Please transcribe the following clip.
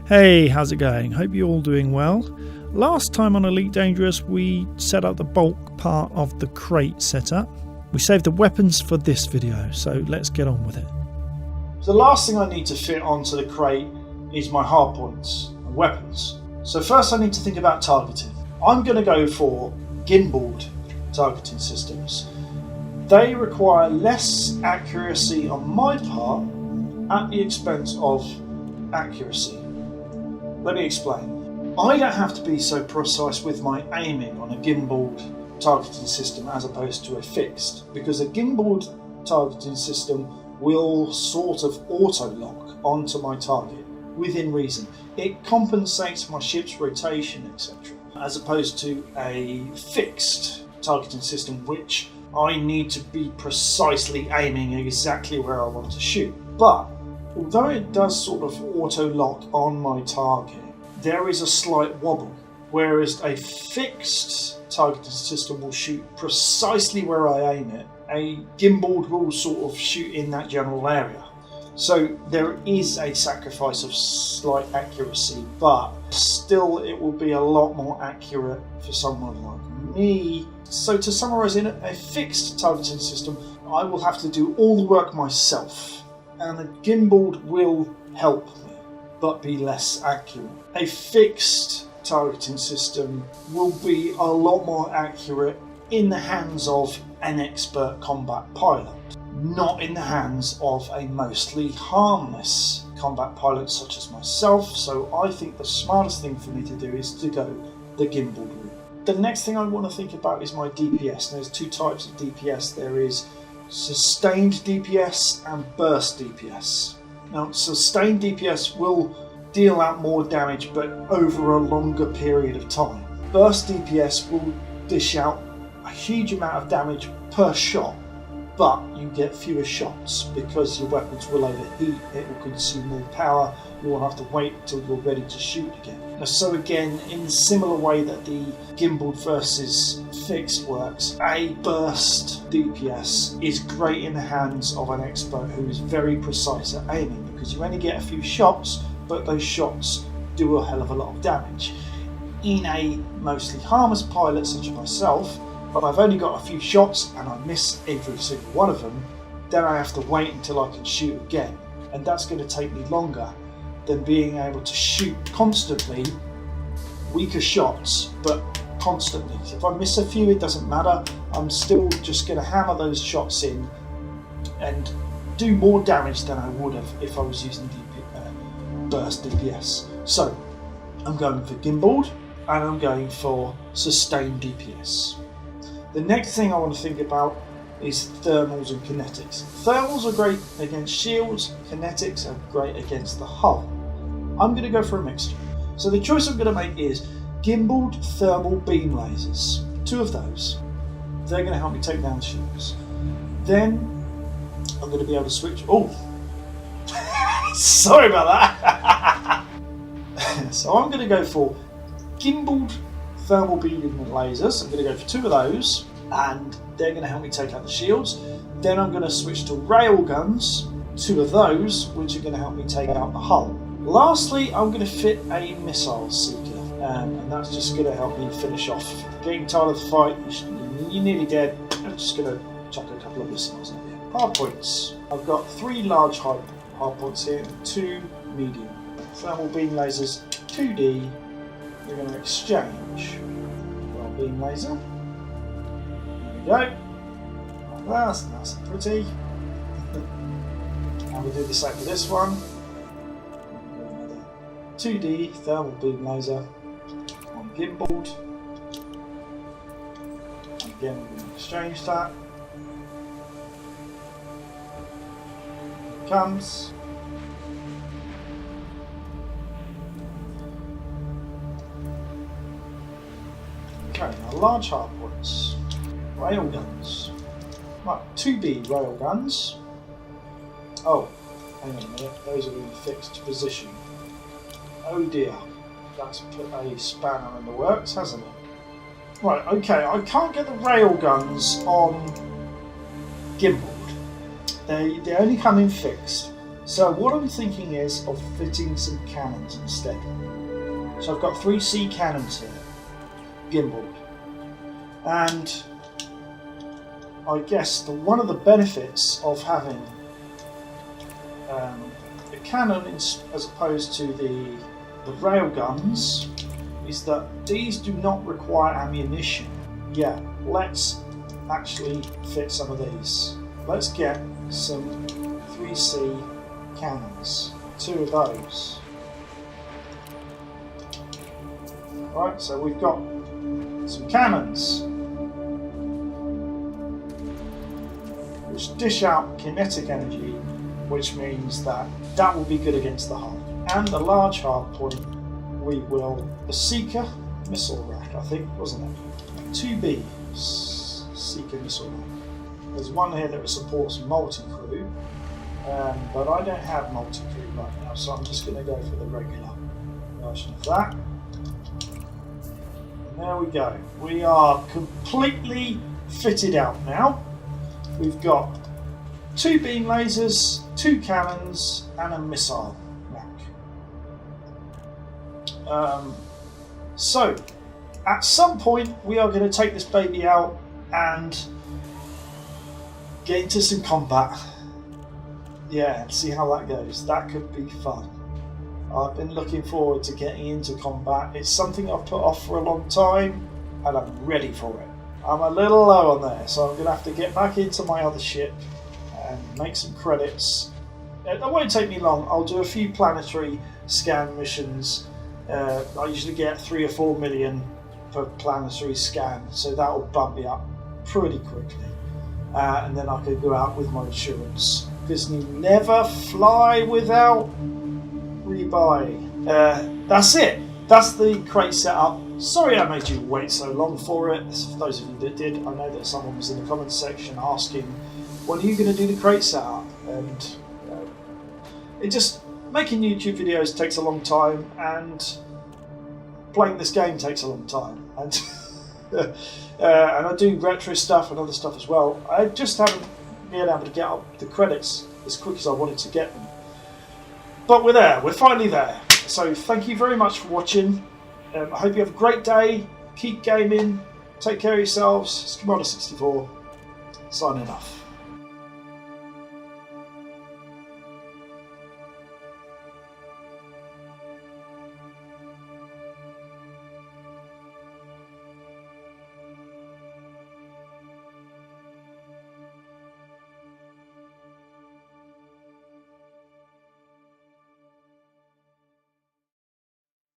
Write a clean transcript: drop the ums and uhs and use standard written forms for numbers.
Hey, how's it going? Hope you're all doing well. Last time on Elite Dangerous we set up the bulk part of the Krait setup. We saved the weapons for this video, so let's get on with it. So the last thing I need to fit onto the Krait is my hardpoints and weapons. So first I need to think about targeting. I'm going to go for gimballed targeting systems. They require less accuracy on my part at the expense of accuracy. Let me explain. I don't have to be so precise with my aiming on a gimballed targeting system as opposed to a fixed, because a gimballed targeting system will sort of auto-lock onto my target within reason. It compensates my ship's rotation, etc., as opposed to a fixed targeting system which I need to be precisely aiming exactly where I want to shoot. But although it does sort of auto-lock on my target, there is a slight wobble, whereas a fixed targeting system will shoot precisely where I aim it. A gimballed will sort of shoot in that general area. So there is a sacrifice of slight accuracy, but still it will be a lot more accurate for someone like me. So to summarise, in a fixed targeting system, I will have to do all the work myself, and a gimballed will help me, but be less accurate. A fixed targeting system will be a lot more accurate in the hands of an expert combat pilot, not in the hands of a mostly harmless combat pilot such as myself. So I think the smartest thing for me to do is to go the gimballed route. The next thing I want to think about is my DPS. There's two types of DPS. There is sustained DPS and burst DPS. Now, sustained DPS will deal out more damage but over a longer period of time. Burst DPS will dish out a huge amount of damage per shot, but you get fewer shots because your weapons will overheat, it will consume more power, you will have to wait until you're ready to shoot again. So again, in a similar way that the gimballed versus fixed works, a burst DPS is great in the hands of an expert who is very precise at aiming, because you only get a few shots, but those shots do a hell of a lot of damage. In a mostly harmless pilot such as myself, but I've only got a few shots and I miss every single one of them, then I have to wait until I can shoot again, and that's going to take me longer than being able to shoot constantly weaker shots, but constantly. So if I miss a few, it doesn't matter, I'm still just going to hammer those shots in and do more damage than I would have if I was using burst DPS. So I'm going for gimballed and I'm going for sustained DPS. The next thing I want to think about is thermals and kinetics. Thermals are great against shields, kinetics are great against the hull. I'm going to go for a mixture. So the choice I'm going to make is gimballed thermal beam lasers. Two of those. They're going to help me take down shields. Then I'm going to be able to switch. Oh, sorry about that. So I'm going to go for gimballed thermal beam lasers. I'm going to go for two of those, and they're going to help me take out the shields. Then I'm going to switch to rail guns, two of those, which are going to help me take out the hull. Lastly, I'm going to fit a missile seeker, and that's just going to help me finish off. Getting tired of the fight, you're nearly dead. I'm just going to chuck a couple of missiles at you. Hardpoints. I've got 3 large hardpoints here and 2 medium. Thermal beam lasers, 2D. We're going to exchange our beam laser. There we go. That's nice and pretty. And we'll do the same for this one. 2D thermal beam laser on gimballed. Again, we're going to exchange that. Here it comes. Okay, now large hardpoints. Railguns. Right, 2B railguns. Oh, hang on a minute, those are in fixed position. Oh dear, that's put a spanner in the works, hasn't it? Right, okay, I can't get the railguns on gimballed. They only come in fixed. So what I'm thinking is of fitting some cannons instead. So I've got 3 sea cannons here, gimbaled. And I guess one of the benefits of having a cannon as opposed to the rail guns is that these do not require ammunition. Yeah, let's actually fit some of these. Let's get some 3C cannons, 2 of those. Right, so we've got some cannons which dish out kinetic energy, which means that will be good against the hull. And a large hard point, we will, the Seeker missile rack, I think, wasn't it? 2B Seeker missile rack. There's one here that supports multi-crew, but I don't have multi-crew right now, so I'm just going to go for the regular version of that. There we go. We are completely fitted out now. We've got 2 beam lasers, 2 cannons, and a missile rack. So, at some point, we are going to take this baby out and get into some combat. Yeah, and see how that goes. That could be fun. I've been looking forward to getting into combat. It's something I've put off for a long time, and I'm ready for it. I'm a little low on there, so I'm going to have to get back into my other ship and make some credits. It won't take me long. I'll do a few planetary scan missions. I usually get 3 or 4 million per planetary scan, so that will bump me up pretty quickly. And then I could go out with my insurance. Because you never fly without rebuy. That's it. That's the Krait setup. Sorry I made you wait so long for it. For those of you that did, I know that someone was in the comments section asking, when are you going to do the Krait setup? And it just, making YouTube videos takes a long time, and playing this game takes a long time. And and I do retro stuff and other stuff as well. I just haven't been able to get up the credits as quick as I wanted to get them. But we're there. We're finally there. So thank you very much for watching. I hope you have a great day. Keep gaming. Take care of yourselves. It's Commander 64. Signing off.